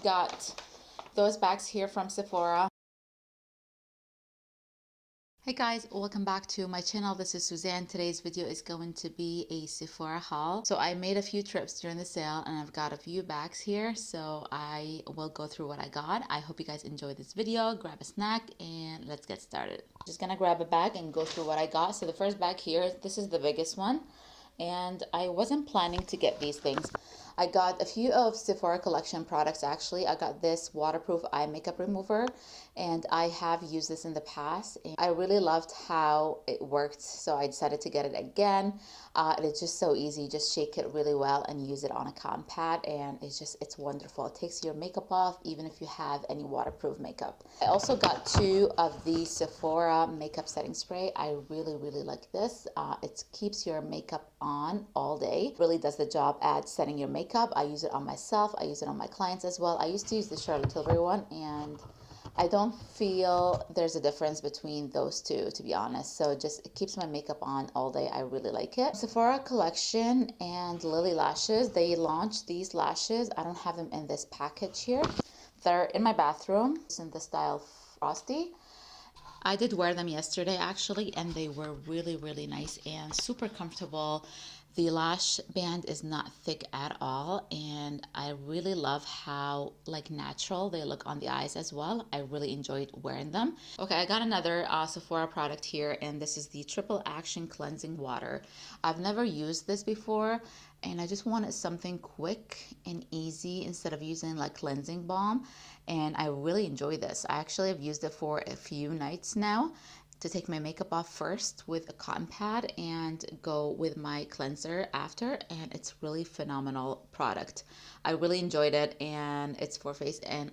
Got those bags here from Sephora. Hey guys, welcome back to my channel. This is Suzanne. Today's video is going to be a Sephora haul. So I made a few trips during the sale and I've got a few bags here. So I will go through what I got. I hope you guys enjoy this video. Grab a snack and let's get started. Just gonna grab a bag and go through what I got. So the first bag here, this is the biggest one. And I wasn't planning to get these things. I got a few of Sephora collection products actually. I got this waterproof eye makeup remover and I have used this in the past and I really loved how it worked, so I decided to get it again. It's just so easy. Just shake it really well and use it on a cotton pad and it's wonderful. It takes your makeup off even if you have any waterproof makeup. I also got two of the Sephora makeup setting spray. I really like this. It keeps your makeup on all day. Really does the job at setting your makeup. I use it on myself. I use it on my clients as well. I used to use the Charlotte Tilbury one and I don't feel there's a difference between those two, to be honest. So it keeps my makeup on all day. I really like it. Sephora collection and Lily lashes. They launched these lashes. I don't have them in this package here. They're in my bathroom. It's in the style Frosty. I did wear them yesterday actually, and they were really nice and super comfortable. The lash band is not thick at all, and I really love how natural they look on the eyes as well. I really enjoyed wearing them. Okay, I got another Sephora product here, and this is the Triple Action Cleansing Water. I've never used this before, and I just wanted something quick and easy instead of using cleansing balm, and I really enjoy this. I actually have used it for a few nights now to take my makeup off first with a cotton pad and go with my cleanser after, and it's really phenomenal product. I really enjoyed it, and it's for face, and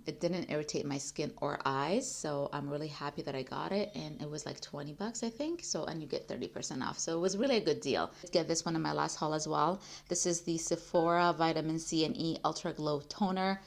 it didn't irritate my skin or eyes, so I'm really happy that I got it, and it was like 20 bucks I think, so, and you get 30% off, so it was really a good deal. Let's get this one in my last haul as well. This is the Sephora Vitamin C and E Ultra Glow Toner.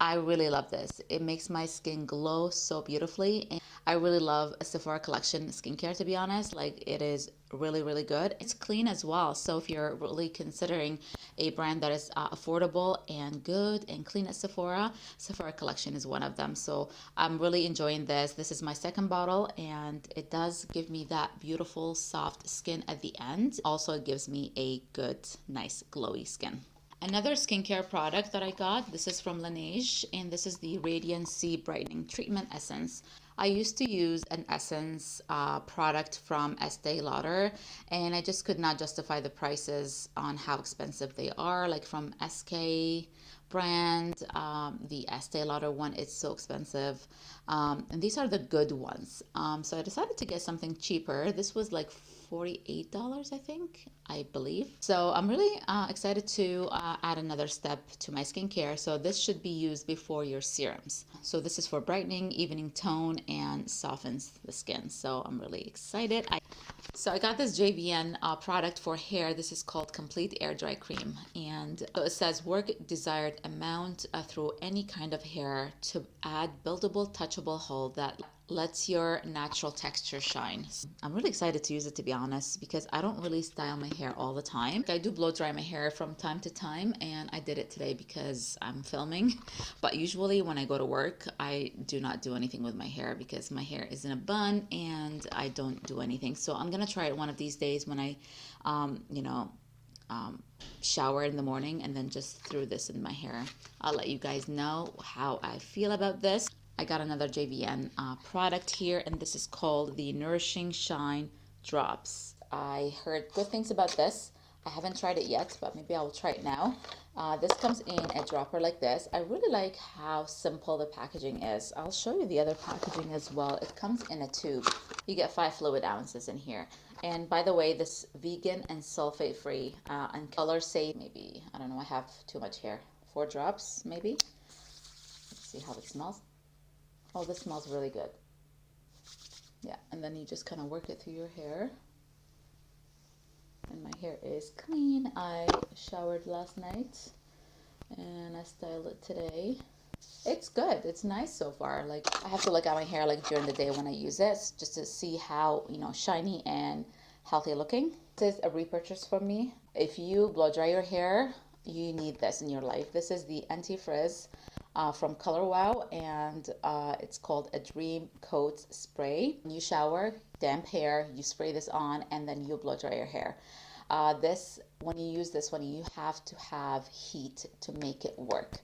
I really love this. It makes my skin glow so beautifully, and I really love a Sephora collection skincare, to be honest. It is really good. It's clean as well, so if you're really considering a brand that is affordable and good and clean at Sephora collection is one of them. So I'm really enjoying this. This is my second bottle, and it does give me that beautiful soft skin at the end. Also, it gives me a good, nice glowy skin. Another skincare product that I got, this is from Laneige, and this is the Radiant C Brightening Treatment Essence. I used to use an Essence product from Estee Lauder, and I just could not justify the prices on how expensive they are. From SK brand, the Estee Lauder one, it's so expensive, and these are the good ones. So I decided to get something cheaper. This was like $48 I believe. So I'm really excited to add another step to my skincare. So this should be used before your serums. So this is for brightening, evening tone, and softens the skin. So I'm really excited. So I got this JVN product for hair. This is called Complete Air Dry Cream, and so it says work desired amount through any kind of hair to add buildable, touchable hold that lets your natural texture shine. I'm really excited to use it, to be honest, because I don't really style my hair all the time. I do blow dry my hair from time to time, and I did it today because I'm filming. But usually when I go to work, I do not do anything with my hair because my hair is in a bun and I don't do anything. So I'm gonna try it one of these days when I shower in the morning, and then just throw this in my hair. I'll let you guys know how I feel about this. I got another JVN product here, and this is called the Nourishing Shine Drops. I heard good things about this. I haven't tried it yet, but maybe I'll try it now. This comes in a dropper like this. I really like how simple the packaging is. I'll show you the other packaging as well. It comes in a tube. You get 5 fluid ounces in here. And by the way, this vegan and sulfate free and color safe. Maybe, I don't know, I have too much hair. 4 drops maybe. Let's see how it smells. Oh, this smells really good. Yeah, and then you just kind of work it through your hair. And my hair is clean. I showered last night and I styled it today. It's good. It's nice so far. I have to look at my hair during the day when I use it, just to see how, shiny and healthy looking. This is a repurchase for me. If you blow dry your hair, you need this in your life. This is the anti-frizz from Color Wow, and it's called a Dream Coat Spray. When you shower, damp hair, you spray this on, and then you blow dry your hair. When you use this one, you have to have heat to make it work.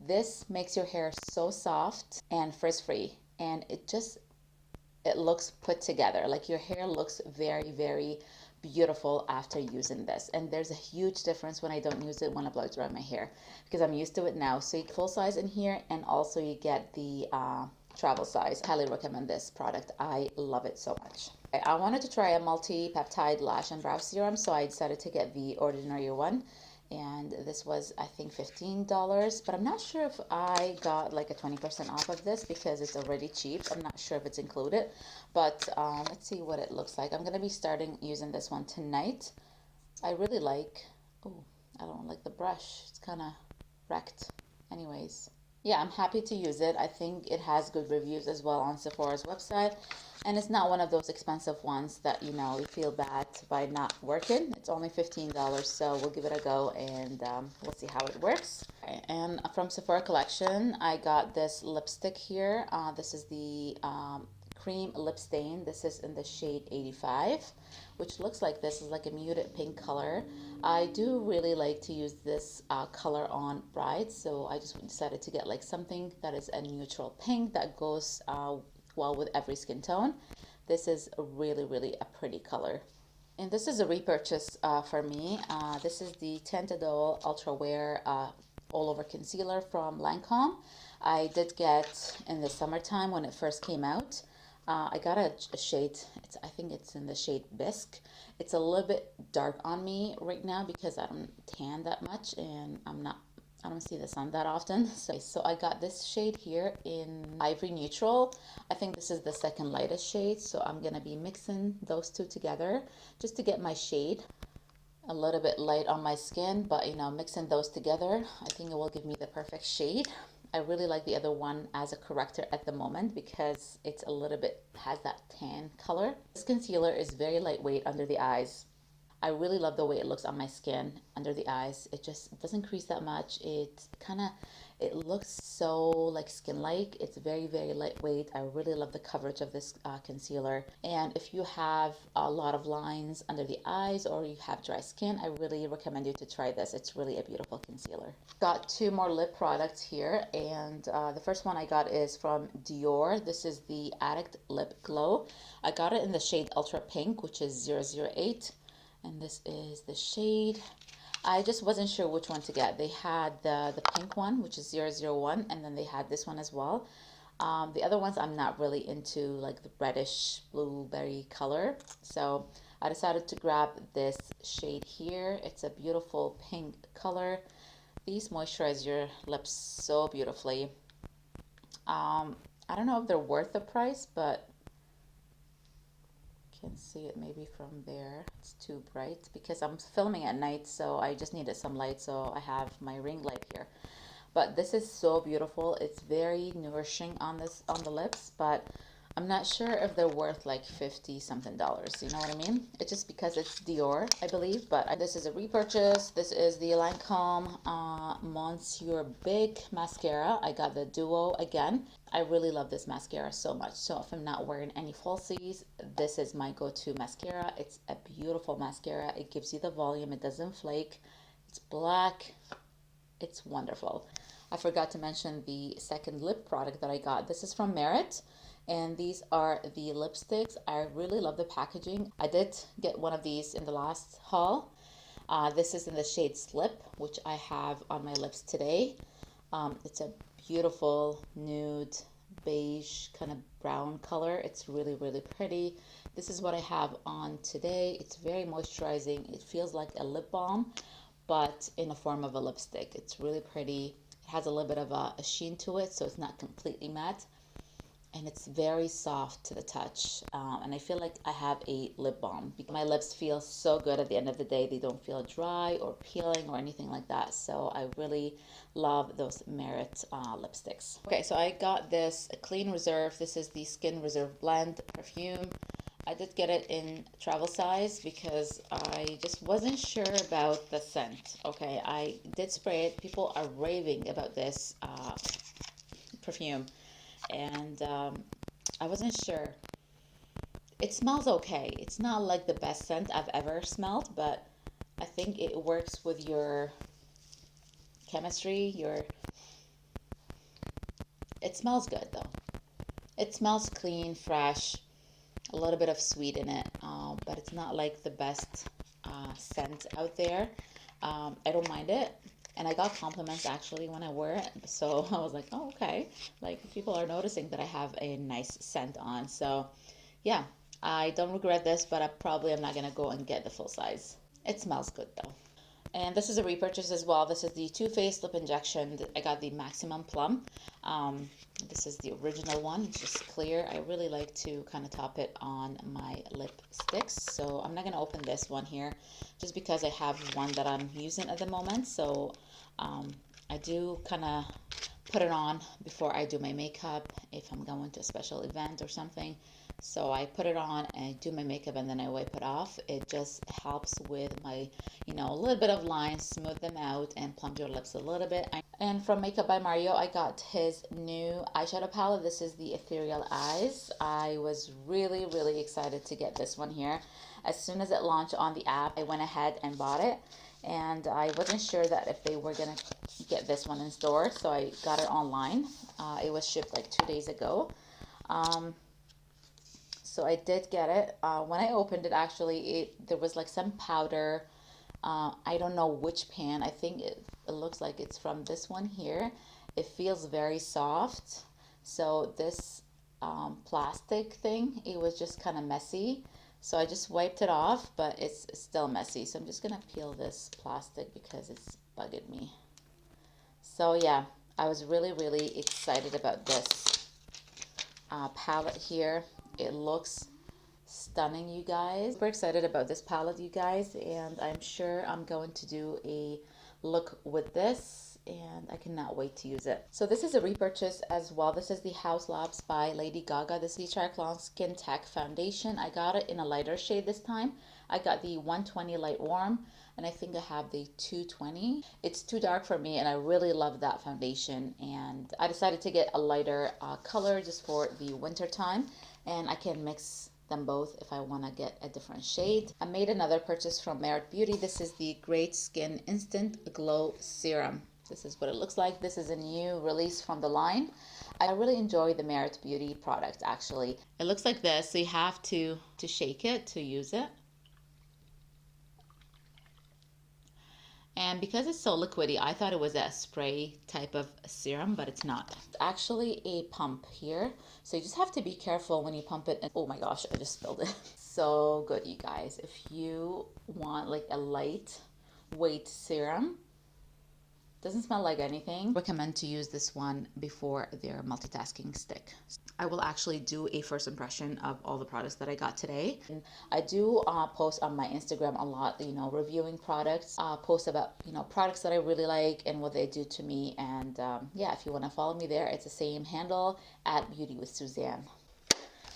This makes your hair so soft and frizz-free, and it looks put together. Like your hair looks very, very beautiful after using this. And there's a huge difference when I don't use it when I blow dry my hair, because I'm used to it now. So you get full size in here, and also you get the travel size. Highly recommend this product. I love it so much. I wanted to try a multi-peptide lash and brow serum, so I decided to get the ordinary one. And this was, I think, $15, but I'm not sure if I got like a 20% off of this because it's already cheap. I'm not sure if it's included, but let's see what it looks like. I'm going to be starting using this one tonight. I really like, oh, I don't like the brush. It's kind of wrecked. Anyways, yeah, I'm happy to use it. I think it has good reviews as well on Sephora's website. And it's not one of those expensive ones that, you know, you feel bad by not working. It's only $15, so we'll give it a go, and we'll see how it works. And from Sephora collection, I got this lipstick here. This is the cream lip stain. This is in the shade 85, which looks like this is like a muted pink color. I do really like to use this color on brides, so I just decided to get like something that is a neutral pink that goes well with every skin tone. This is really, really a pretty color. And this is a repurchase for me. This is the Tintadol Ultra Wear All Over Concealer from Lancome. I did get in the summertime when it first came out. I got a shade, I think it's in the shade Bisque. It's a little bit dark on me right now because I don't tan that much, and I don't see the sun that often. So I got this shade here in Ivory Neutral. I think this is the second lightest shade, so I'm gonna be mixing those two together just to get my shade a little bit light on my skin, but you know, mixing those together, I think it will give me the perfect shade. I really like the other one as a corrector at the moment because it's a little bit, has that tan color. This concealer is very lightweight under the eyes. I really love the way it looks on my skin under the eyes. It just doesn't crease that much. It looks so like skin-like. It's very, very lightweight. I really love the coverage of this concealer. And if you have a lot of lines under the eyes or you have dry skin, I really recommend you to try this. It's really a beautiful concealer. Got two more lip products here, and the first one I got is from Dior. This is the Addict Lip Glow. I got it in the shade Ultra Pink, which is 008. And this is the shade. I just wasn't sure which one to get. They had the pink one, which is 001, and then they had this one as well. The other ones I'm not really into, like the reddish blueberry color. So I decided to grab this shade here. It's a beautiful pink color. These moisturize your lips so beautifully. I don't know if they're worth the price, but can see it maybe from there. It's too bright because I'm filming at night, so I just needed some light, so I have my ring light here. But this is so beautiful. It's very nourishing on the lips, but I'm not sure if they're worth like $50 something. You know what I mean? It's just because it's Dior, I believe. But this is a repurchase. This is the Lancome Monsieur Big mascara. I got the Duo again. I really love this mascara so much. So if I'm not wearing any falsies, this is my go-to mascara. It's a beautiful mascara. It gives you the volume. It doesn't flake. It's black. It's wonderful. I forgot to mention the second lip product that I got. This is from Merit. And these are the lipsticks. I really love the packaging. I did get one of these in the last haul. This is in the shade Slip, which I have on my lips today. It's a beautiful nude beige kind of brown color. It's really, really pretty. This is what I have on today. It's very moisturizing. It feels like a lip balm, but in the form of a lipstick. It's really pretty. It has a little bit of a sheen to it, so it's not completely matte. And it's very soft to the touch, and I feel like I have a lip balm. My lips feel so good at the end of the day. They don't feel dry or peeling or anything like that, so I really love those Merit lipsticks. Okay, so I got this Clean Reserve. This is the Skin Reserve Blend perfume. I did get it in travel size because I just wasn't sure about the scent. Okay, I did spray it. People are raving about this perfume, and I wasn't sure. It smells okay. It's not like the best scent I've ever smelled, but I think it works with your chemistry. It smells good though. It smells clean, fresh, a little bit of sweet in it, but it's not like the best scent out there. I don't mind it. And I got compliments actually when I wear it. So I was like, oh, okay. Like people are noticing that I have a nice scent on. So yeah, I don't regret this, but I probably am not going to go and get the full size. It smells good though. And this is a repurchase as well. This is the Too Faced Lip Injection. I got the Maximum Plum. This is the original one. It's just clear. I really like to kind of top it on my lipsticks. So I'm not going to open this one here just because I have one that I'm using at the moment. So I do kind of put it on before I do my makeup if I'm going to a special event or something. So I put it on and I do my makeup and then I wipe it off. It just helps with my, a little bit of lines, smooth them out and plump your lips a little bit. And from Makeup by Mario, I got his new eyeshadow palette. This is the Ethereal Eyes. I was really, really excited to get this one here. As soon as it launched on the app, I went ahead and bought it. And I wasn't sure that if they were going to get this one in store, so I got it online. It was shipped like 2 days ago. So I did get it. When I opened it, actually, there was like some powder. I don't know which pan. I think it looks like it's from this one here. It feels very soft. So this plastic thing, it was just kind of messy. So I just wiped it off, but it's still messy. So I'm just going to peel this plastic because it's bugging me. So yeah, I was really, really excited about this palette here. It looks stunning, you guys. Super excited about this palette, you guys, and I'm sure I'm going to do a look with this, and I cannot wait to use it. So this is a repurchase as well. This is the House Labs by Lady Gaga. This is the Charlotte Skin Tech Foundation. I got it in a lighter shade this time. I got the 120 Light Warm, and I think I have the 220. It's too dark for me, and I really love that foundation, and I decided to get a lighter color just for the winter time, and I can mix them both if I want to get a different shade. I made another purchase from Merit Beauty. This is the Great Skin Instant Glow Serum. This is what it looks like. This is a new release from the line. I really enjoy the Merit Beauty product actually. It looks like this, so you have to shake it to use it. And because it's so liquidy, I thought it was a spray type of serum, but it's not. It's actually a pump here. So you just have to be careful when you pump it. And oh my gosh, I just spilled it. So good, you guys. If you want like a lightweight serum, doesn't smell like anything, I recommend to use this one before their multitasking stick. I will actually do a first impression of all the products that I got today. And I do post on my Instagram a lot, reviewing products, post about, products that I really like and what they do to me. And yeah, if you want to follow me there, it's the same handle at Beauty with Suzanne.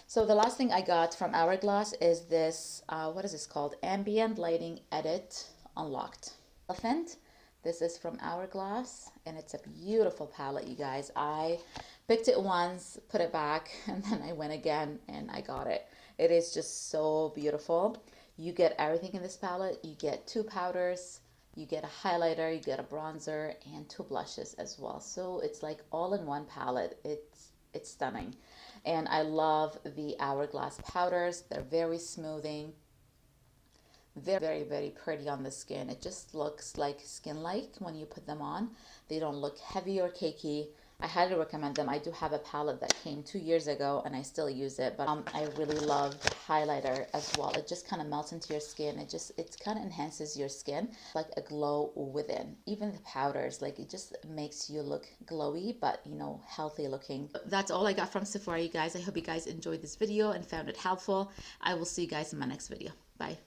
So the last thing I got from Hourglass is this, what is this called? Ambient Lighting Edit Unlocked. Elephant. This is from Hourglass, and it's a beautiful palette, you guys. I picked it once, put it back, and then I went again, and I got it. It is just so beautiful. You get everything in this palette. You get 2 powders, you get a highlighter, you get a bronzer, and 2 blushes as well. So it's like all in one palette. It's stunning. And I love the Hourglass powders. They're very smoothing. Very, very pretty on the skin. It just looks like skin-like when you put them on. They don't look heavy or cakey. I highly recommend them. I do have a palette that came 2 years ago and I still use it, but I really love the highlighter as well. It just kind of melts into your skin. It kind of enhances your skin, like a glow within. Even the powders, like it just makes you look glowy, but healthy looking. That's all I got from Sephora, you guys. I hope you guys enjoyed this video and found it helpful. I will see you guys in my next video. Bye.